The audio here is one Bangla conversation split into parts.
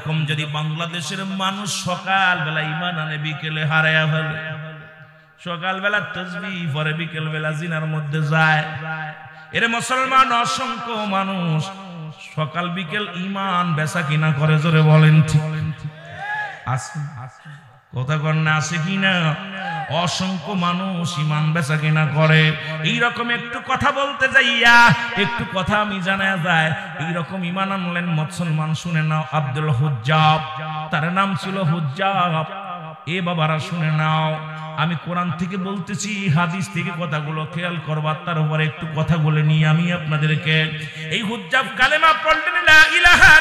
রকম যদি বাংলাদেশের মানুষ সকালবেলা ঈমান আনে বিকেলে হারায়া ফেলে, সকালবেলা তাসবিহ পড়ে বিকেল বেলা জিনার মধ্যে যায়, এর মুসলমান অসংখ্য মানুষ সকাল বিকেল ঈমান বেচা কিনা করে, জোরে বলেন ঠিক আছে? কথা কর না, আছে কিনা? অসংখ্য মানুষ ঈমান বেচা কিনা করে। এইরকম একটু কথা বলতে যাইয়া একটু কথা আমি জানা যায়, এইরকম ঈমান আনলেন মুসলমান, শুনে নাও, আব্দুল হুজ্জাব, তার নাম ছিল হুজ্জাব। এ বাবারা শুনে নাও, আমি কোরআন থেকে বলতেছি, হাদিস থেকে কথাগুলো খেয়াল করবা, তার উপরে একটু কথা বলে নিয়ে আমি আপনাদেরকে। এই হুজ্জাব কালেমা পড়লেন, লা ইলাহা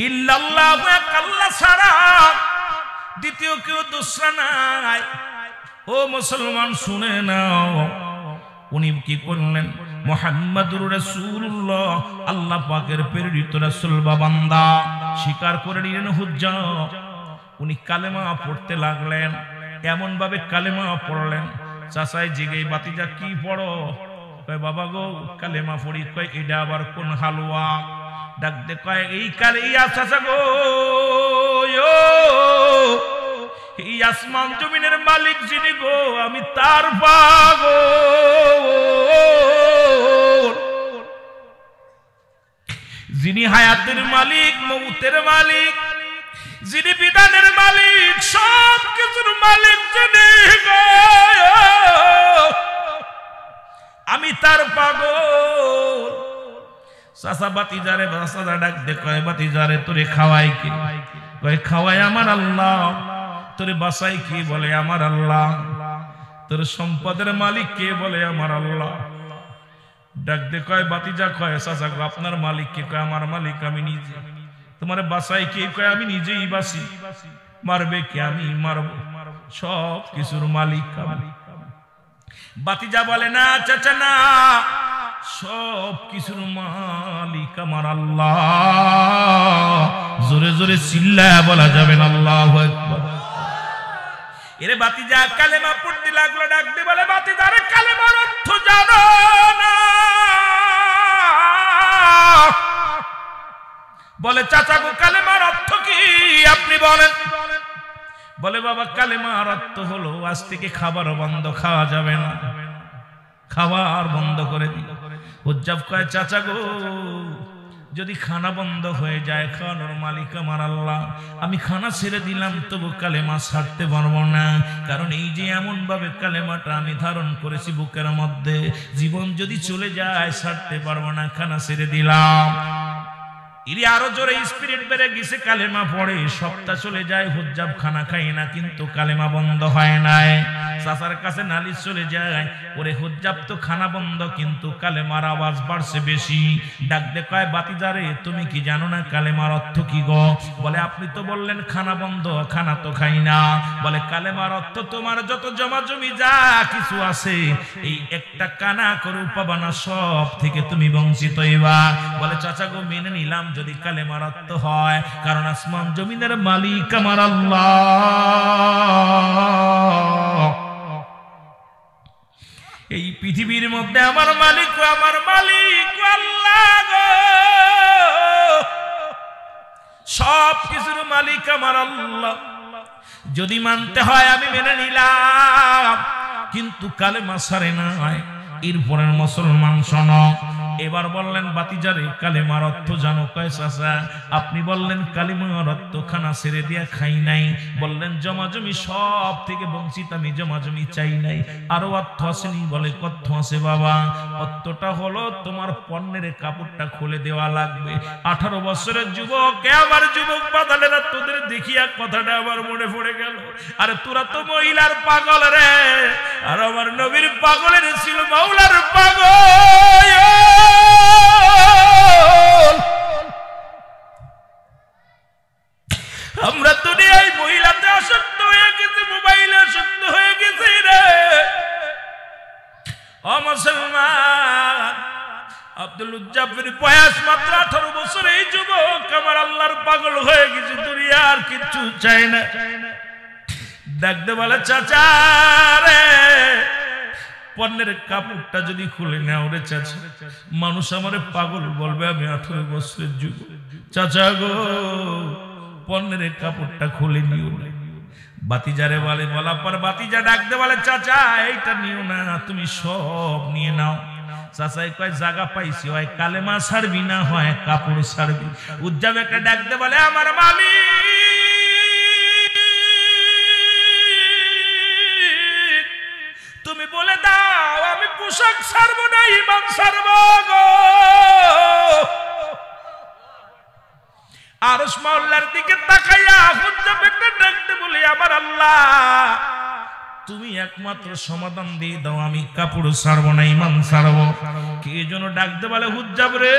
ইল্লাল্লাহু আল্লাহ ছাড়া দ্বিতীয় কেউ দোসরা নাই। ও মুসলমান শুনে নাও, উনি কি করলেন? মুহাম্মাদুর রাসূলুল্লাহ, আল্লাহ পাকের প্রেরিত রাসূল বা বান্দা স্বীকার করে নিলেন হুজ্জাব। উনি কালেমা পড়তে লাগলেন, এমন ভাবে কালেমা পড়লেন, চাচাই জিগে, বাতিজা কি পড়ো? কয় বাবা গো কালেমা পড়ি। কয় এটা আবার কোন হালুয়া? ডাক দে, কয় এই কালে ইয়া চাচা গো, এই আসমান জমিনের মালিক যিনি গো, আমি তার পাগল, যিনি হায়াতের মালিক, মৌতের মালিক, যিনি বিধানের মালিক, সব কিছুর মালিক যিনি গো, আমি তার পাগল। চাচা বাতিজারে, চাচা ডাক দে, কয় বাতিজারে তোরে খাওয়াই কি? কয় খাওয়াই আমার আল্লাহ। তোরে বাসাই কি? বলে আমার আল্লাহ। তোর সম্পদের মালিক কে? বলে আমার আল্লাহ। ডাক দে, কয় বাতিজা, কয় চাচা আপনার মালিক কে? কয় আমার মালিক আমি নিজে। তোমার বাসাই কে? কয় আমি নিজেই বাসি। মারবে কে? আমি মারব। সব কিছুর মালিক আমি। বাতিজা বলে না চাচা না, সব কিছুর মালিক আমার আল্লাহ। জোরে জোরে চিল্লায়া বলা যাবে না আল্লাহু আকবার। এরে বাতিজা কালেমা পড়তে লাগলো, ডাক দিয়ে বলে বাতিজা রে কালেমার অর্থ জানো না? বলে চাচা গো কালেমার অর্থ কি আপনি বলেন? বলে বাবা কালেমার অর্থ হলো আজ থেকে খাবার বন্ধ, খাওয়া যাবে না, খাবার বন্ধ করে দিল। হুজ্জাব কয় চাচা গো যদি খানা বন্ধ হয়ে যায়, খাওয়ানোর মালিক আমার আল্লাহ, আমি খানা ছেড়ে দিলাম তবু কালেমা ছাড়তে পারবো না। কারণ এই যে এমন ভাবে কালেমাটা আমি ধারণ করেছি বুকের মধ্যে, জীবন যদি চলে যায় ছাড়তে পারবো না, খানা ছেড়ে দিলাম। ইরি আরো জোরে স্পিরিট বেড়ে গেছে, কালেমা পড়ে, সপ্তাহ চলে যায়, হুজ্জাব খানা খায় না, কিন্তু কালেমা বন্ধ হয় নাই। চাচার কাছে নালিশ চলে যায়, ওরে হুজ্জাব তো খানা বন্ধ কিন্তু কালেমার আওয়াজ বাড়ছে বেশি। ডাক দে, কয় বাতিজারে তুমি কি জানো না কালেমার অর্থ কি গো? বলে আপনি তো বললেন খানা বন্ধ, খানা তো খাই না। বলে কালেমার অর্থ তোমার যত জমা জমি যা কিছু আছে, এই একটা কানা করে পাবা না, সব থেকে তুমি বঞ্চিত হইবা। বলে চাচা গো মেনে নিলাম যদি কালেমার অর্থ হয়, কারণ আসমান জমিনের মালিক আমার আল্লাহ। এই পৃথিবীর মধ্যে আমার মালিক আল্লাহ গো, সব কিছুর মালিক আমার আল্লাহ। যদি মানতে হয় আমি মেনে নিলাম, কিন্তু কালেমা ছাড়ে নাই। এরপরের মুসলমান শোনো, এবার বললেন বাতিজারে কালেমার অর্থ জানো? কয় চাচা আপনি বললেন কালেমার অর্থ খানা ছেড়ে দিয়া খাই নাই, বললেন জমাজমি সব থেকে বঞ্চিত, আমি জমাজমি চাই নাই। আরো অর্থ আসেনি? বলে কত আছে বাবা? অর্থটা হলো তোমার পণ্যের কাপড়টা খুলে দেওয়া লাগবে। 18 বছরের যুবক, আমার যুবক বাদালেরা তোদের দেখিয়া কথাটা আমার মনে পড়ে গেল। আরে তোরা তো মহিলার পাগল রে, আর আমার নবীর পাগলের ছিল মাওলার পাগল। আমরা দুনিয়ায় মহিলাতে আসক্ত হয়ে গেছি, মোবাইলে আসক্ত হয়ে গেছি রে ও মুসলমান। আব্দুল উজ্জাবের বয়স মাত্র 18 বছর, এই যুবক আমার আল্লাহর পাগল হয়ে গেছে, দুনিয়ার কিচ্ছু চাই না। ডাকতে বলে চাচা রে পণ্যের কাপড়টা যদি খুলে নাও রে চাচা, মানুষ আমারে পাগল বলবে, আমি 18 বছরের যুবক। চাচা গো, পণ্যের কাপড়টা খুলে নিও না। বাতিজারে বলে, বলার পর বাতিজা ডাকতে বলে, চাচা এইটা নিও না, তুমি সব নিয়ে নাও। চাচাই কয়, জায়গা পাইছি, হয় কালেমা ছাড়বি না হয় কাপড় ছাড়বি। উজ্জাব একটা ডাকতে বলে, আমার মালিক তুমি বলে দাও, আমি পোশাক ছাড়বো না ঈমান ছাড়বো গো। আরশ মাওলার দিকে তাকাইয়া উজ্জাব একটা ডাকতে বলে, আমার আল্লাহ তুমি একমাত্র সমাধান দিয়ে দাও, আমি কাপড় ছাড়বো না ঈমান ছাড়বো। কে যেন ডাকতে বলে, উজ্জাব রে,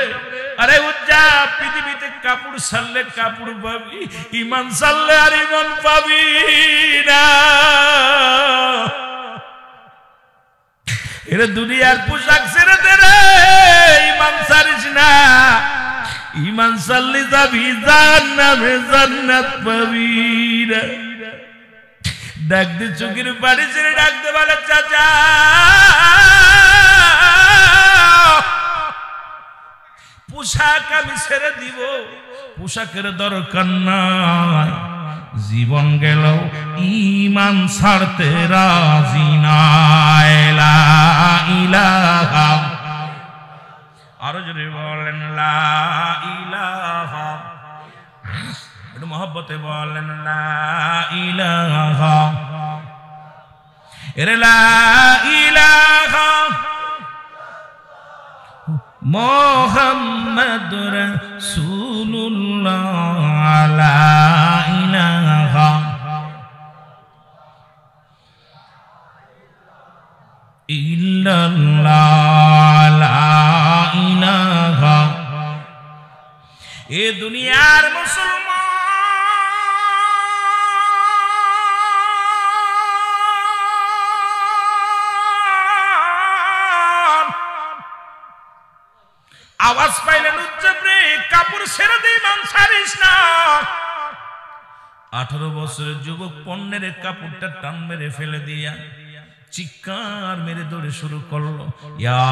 আরে উজ্জাব, পৃথিবীতে কাপড় ছাড়লে কাপড় পাবি, ঈমান ছাড়লে আর ঈমান পাবি না। এর দুনিয়ার পোশাক ছেড়ে দে রে, ঈমান ছাড়িস না। ঈমান ছাড়লে যাবি জান্নাতে, জান্নাত পাবি না। ডাকতে চোখের পানি ছেড়ে ডাকতে বলে, চাচা পোশাক আমি ছেড়ে দিব, পোশাকের দরকার নাই, জীবন গেল ঈমান ছাড়তে রাজি না। লা ইলাহা, আরো জোরে বলেন লা ইলাহা, একটু মহব্বতে বলেন লা ইলাহা। এরে লা ইলাহা মুহাম্মাদুর রাসূলুল্লাহ, লা ইলাহা ইল্লাল্লাহ, লা ইলাহা। এ দুনিয়ার মুসলমান আওয়াজ পাইলেন, উজ্জাব রে, কাপড় ছেড়ে দে, ঈমান ছাড়িস না। 18 বছরের যুবক পণ্যের কাপড়টা টান মেরে ফেলে দিয়া চিৎকার মেরে দৌড়ে শুরু করলো, ইয়া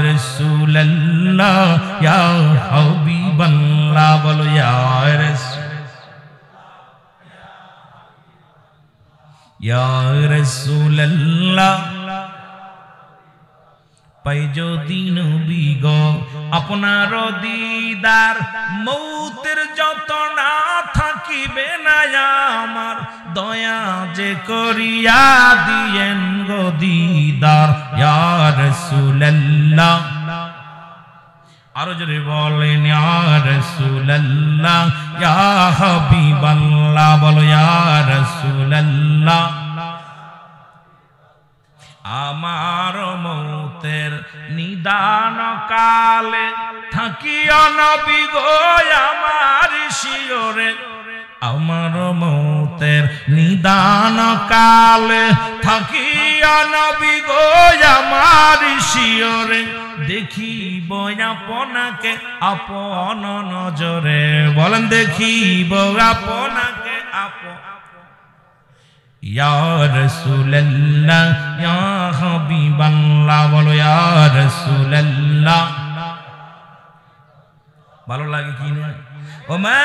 রাসূলুল্লাহ, ইয়া হাবিবাল্লাহ, বলো ইয়া রাসূলুল্লাহ। পাই যদি নবী গো আপনার দিদার, মৌতের যত না থাকিবে না আমার, দয়া যে করিয়া দিয়েন গো দিদার, ইয়া রাসূলুল্লাহ। আরো জোরে বলেন, ইয়া রাসূলুল্লাহ, ইয়া হাবিবাল্লাহ, বলো ইয়া রাসূলুল্লাহ। আমার মৌতের নিদান কালে থাকিয়া নবী গো আমার শিয়রে, আমার মৌতের নিদান কালে থাকিয়া নবী গো আমার শিয়রে, দেখিব আপনাকে আপন নজরে, বলেন দেখিব আপনাকে আপন। ইয়া রাসূলুল্লাহ, ইয়া হাবিবাল্লাহ, বলো ইয়া রাসূলুল্লাহ। ভালো লাগে কি না? ওমা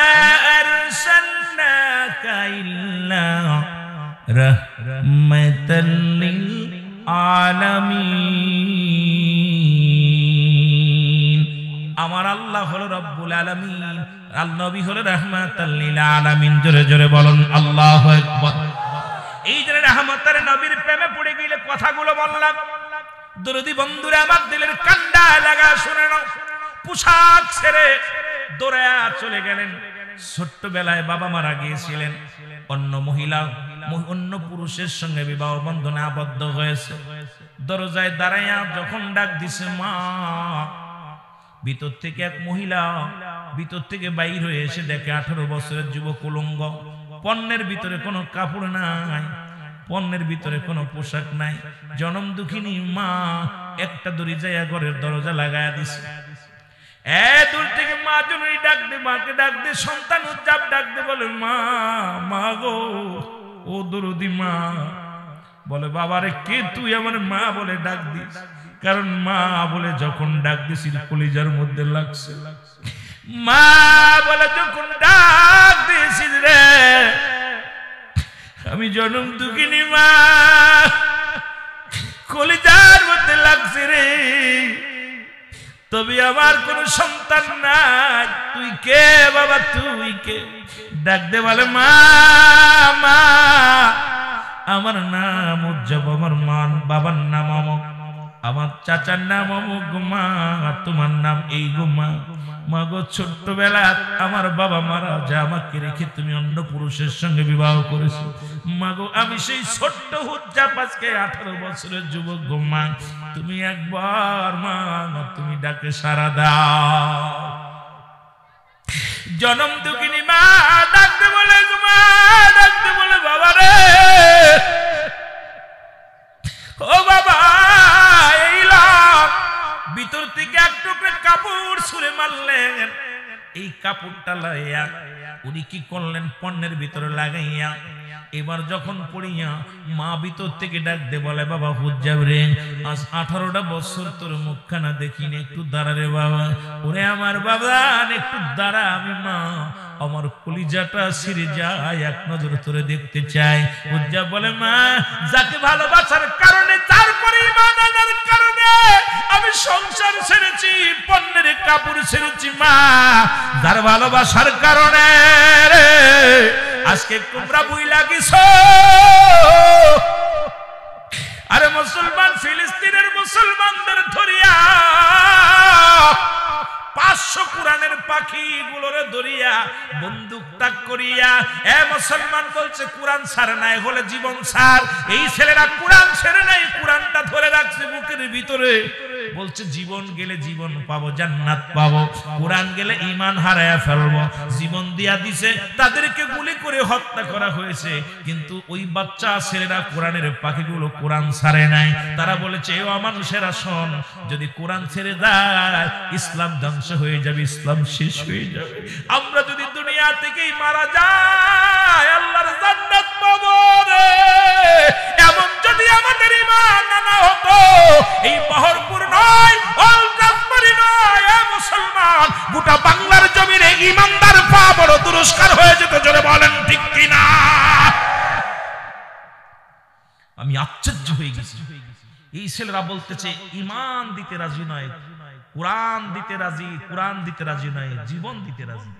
আরসালনাকা ইল্লা রাহমাতাল লিল আলামিন। আমার আল্লাহ হলো রব্বুল আলামিন, আল নবী হলো রাহমাতাল লিল আলামিন। জোরে জোরে বলুন আল্লাহু আকবার। এই যে রাহমাতের নবীর প্রেমে পড়ে গেলে কথাগুলো বললাম, দরদি বন্ধুরা আমার দিলের কান্ডা লাগা শুনে নাও। পোশাক ছেড়ে দৌড়া চলে গেলেন। ছোট্টবেলায় বাবা মারা গিয়েছিলেন, অন্য মহিলা অন্য পুরুষের সঙ্গে বিবাহ বন্ধনে আবদ্ধ হয়েছে। দরজায় দাঁড়াইয়া যখন ডাক দিছে মা, ভিতর থেকে এক মহিলা ভিতর থেকে বাইর হয়ে এসে দেখে 18 বছরের যুবক উলঙ্গ, পণ্যের ভিতরে কোনো কাপড় নাই, পণ্যের ভিতরে কোনো পোশাক নাই। জনম দুঃখিনী মা একটা দড়ি যাইয়া ঘরের দরজা লাগাইয়া দিছে। দূর থেকে মা জননী ডাক দে, মাকে ডাক দে, সন্তান উজ্জাব ডাক দে, বলে মা, মা গো, ও দরদি মা, বলে বাবারে কে তুই? আমার মা বলে ডাক দিস, কারণ মা বলে যখন ডাক দিস কলিজার মধ্যে লাগছে। মা বলে যখন ডাক দিয়েছিস রে, আমি জন্ম দুঃখিনী মা, কলিজার মধ্যে লাগছে রে, তবে আমার কোন সন্তান নাই। তুই কে বাবা, তুই কে? ডাক দে বলে মা, মা আমার নাম উজ্জব, আমার মান বাবার নাম অমুক, আমার চাচার নাম অমুক গো মা, তোমার নাম এই গো মা। মা গো ছোট্টবেলা আমার বাবা মারা যা, আমাকে রেখে তুমি অন্য পুরুষের সঙ্গে বিবাহ করেছো। মা গো আমি সেই ছোট্ট হুজ্জাব, আজকে 18 বছরের যুবক গো মা, তুমি একবার মা তুমি ডাকে সাড়া দাও। জনম দুঃখিনী মা ডাকতে বলে গো মা, ডাকতে বলে বাবা রে, ও বাবা এই লাভ। ভিতর থেকে এক টুকরো কাপড় ছুঁড়ে মারলেন। এই কাপড়টা লাইয়া উনি কি করলেন, পণ্যের ভিতরে লাগাইয়া এবার যখন পড়িয়া মা ভিতর থেকে ডাক দে বলে বাবা হুজ্জাব রে, আজ 18টা বছর তোর মুখখানা দেখিনি, একটু দাঁড়া রে বাবা। ওরে আমার বাবা একটু দাঁড়া, আমি মা আমার কলিজাটা ছিঁড়ে যায়, এক নজর তোরে দেখতে চাই। হুজ্জাব বলে মা যাকে ভালোবাসার কারণে, তারপরে ঈমান আনার কারণে আমি সংসার ছেড়েছি, পণ্যের কাপড় ছেড়েছি মা, যার ভালোবাসার কারণে আজকে তোমরা বুইলা গেছো। আরে মুসলমান ফিলিস্তিনের মুসলমানদের ধরিয়া 500 কোরআনের পাখি গুলোরে ধরিয়া বন্দুক তাক করিয়া এ মুসলমান বলছে কোরআন ছাড়ে নাই, হলে জীবন ছাড়। এই ছেলেরা কোরআন ছেড়ে নাই, কোরআনটা ধরে রাখছে বুকের ভিতরে, বলছে জীবন গেলে জীবন পাবো, জান্নাত পাবো, কোরআন গেলে ঈমান হারায়া ফেলবো। জীবন দিয়া দিছে, তাদেরকে গুলি করে হত্যা করা হয়েছে, কিন্তু ওই বাচ্চা ছেলেরা কোরআনের পাখিগুলো কোরআন ছাড়ে নাই। তারা বলেছে ও মানুষেরা শোন, যদি কোরআন ছেড়ে দেয় ইসলাম ধ্বংস হয়ে যাবে, ইসলাম শেষ হয়ে যাবে। আমরা যদি দুনিয়া থেকেই মারা যাই আল্লাহর জান্নাত পাবো রে। এমন যদি আমাদের ঈমান না হতো, এই বহরপুর নয়, অলরাজবাড়ি নয়, এ মুসলমান গোটা বাংলার জমিনে ঈমানদার পা বড় পুরস্কার হয়ে যেত। জোরে বলেন ঠিক কিনা? আমি আশ্চর্য হয়ে গেছি। এই ছেলেরা বলতেছে ঈমান দিতে রাজি নয়, কোরআন দিতে রাজি, কোরআন দিতে রাজি নয়, জীবন দিতে রাজি।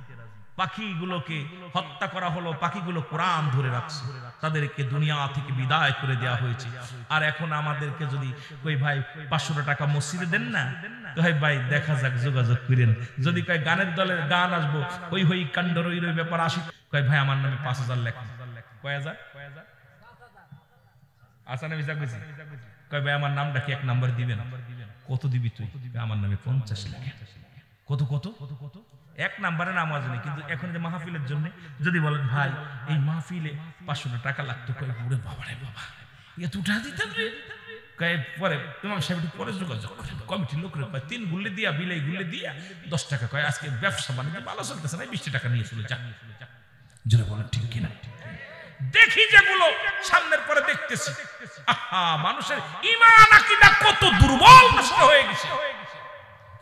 পাখিগুলোকে হত্যা করা হলো, পাখিগুলো কোরআন ধরে রাখছে, তাদেরকে দুনিয়া থেকে বিদায় করে দেওয়া হয়েছে। আর এখন আমাদেরকে যদি কই ভাই 500 টাকা মসজিদে দেন না, কই ভাই দেখা যাক যোগাযোগ করেন। যদি কয় গানের দলের গান আসবো, ওই হই কাণ্ড রই রই ব্যাপার আসি, কয় ভাই আমার নামে 5000 লেখা। কয় হাজার আসানে ভিসা কইছি, কয় ভাই আমার নামটা কি 1 নাম্বার দিবেন? কত দিবি তুই? আমার নামে 50 লেখা। কত কত কত কত 1 নাম্বারে নাম আসবে, কিন্তু এখন যে মাহফিলের জন্য যদি বলেন ভাই এই মাহফিলে 500 টাকা লাগতো, কয় ওরে বাবা রে বাবা এত উঠা দিতেন রে। কয় পরে তোমার সাহেব একটু পরে যোগাযোগ করেন, কমিটির লোকরে কয় 3 গুল্লে দিয়া বিলাই গুল্লে দিয়া 10 টাকা, কয় আজকে ব্যবসা বাণিজ্য ভালো চলতেছে না, 20 টাকা নিয়ে চলে যাক। জোরে বলেন ঠিক কিনা? দেখি যেগুলো সামনের পরে দেখতেছি, আহা মানুষের ঈমান আকীদা কত দুর্বল নষ্ট হয়ে গেছে।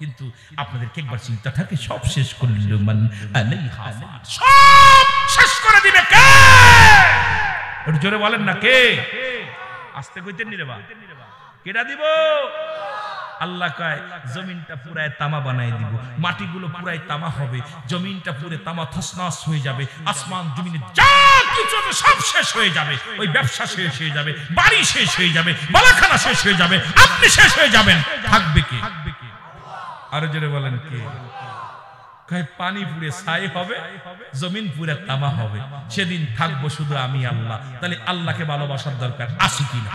কিন্তু আপনাদেরকে একবার চিন্তা থাকে, সব শেষ করল মান আলাইহা ফান, সব শেষ করে দিবে কে? একটু জোরে বলেন না কে? আস্তে কইতেন নি রে বা, কেডা দিব? আল্লাহ কয় জমিনটা পুরাই তামা বানাই দিব, মাটিগুলো পুরাই তামা হবে, জমিনটা পুরে তামা তছনছ হয়ে যাবে, আসমান জমিনে যা কিছু আছে সব শেষ হয়ে যাবে, ওই ব্যবসা শেষ হয়ে যাবে, বাড়ি শেষ হয়ে যাবে, বালাখানা শেষ হয়ে যাবে, আপনি শেষ হয়ে যাবেন, থাকবে কে? আরো জোরে বলেন কে? কয় পানি পুরে ছাই হবে, জমিন পুরে তামা হবে, সেদিন থাকবো শুধু আমি আল্লাহ। তাহলে আল্লাহকে ভালোবাসার দরকার আছে কিনা?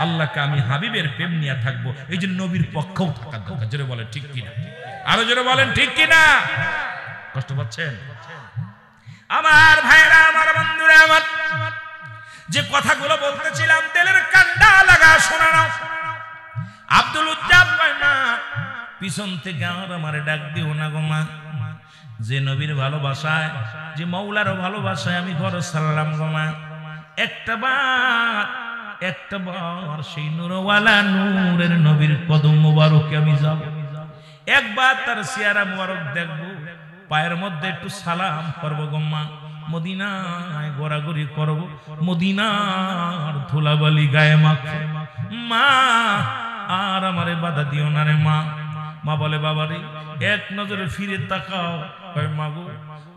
আল্লাহকে আমি হাবিবের প্রেম নিয়ে থাকবো, এই যে নবীর পক্ষেও থাকার দরকার। জোরে বলেন ঠিক কিনা? আরো জোরে বলেন ঠিক কিনা? কষ্ট পাচ্ছেন আমার ভাইরা, আমার বন্ধুরা, আমার যে কথাগুলো বলতেছিলাম তেলের কান্ডা লাগা শোনা না। আব্দুল উজ্জাব কয় মা পিছন থেকে আর আমারে ডাক দিও না গো মা, যে নবীর ভালোবাসায়, যে মৌলার ভালোবাসায় আমি ঘর ছাড়লাম গো মা, একটা বার একটা বার সেই নূরওয়ালা নূরের নবীর কদম মোবারকে আমি যাব, একবার তার চেহারা মোবারক দেখব, পায়ের মধ্যে একটু সালাম করবো গম্মা, মদিনায় ঘোরাঘুরি করব, মদিনার ধুলাবালি গায়ে মাখবো। মা আর আমারে বাধা দিও না রে মা। মা বলে বাবা রে এক নজরে ফিরে তাকাও। কয় মা গো,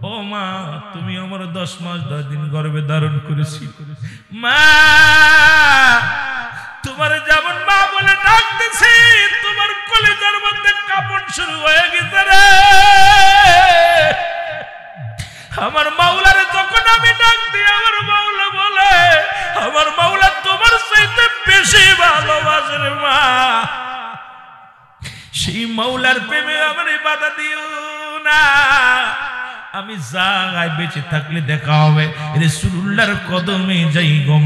ও মা তুমি আমার 10 মাস 10 দিন গর্ভে ধারণ করেছি, মা তোমার যেমন মা বলে ডাকতেছি তোমার কলিজার মধ্যে কাঁপন শুরু হয়ে গেছে রে। আমার মাওলারে যখন আমি ডাক দিই আমার মাওলা বলে আমার মাওলা তোমার চাইতে বেশি ভালোবাসে রে মা। সেই মাওলার প্রেমে আমার বাধা দিও না। আমি যাই বেঁচে থাকলে দেখা হবে রাসূলুল্লাহর কদমে যাই গো।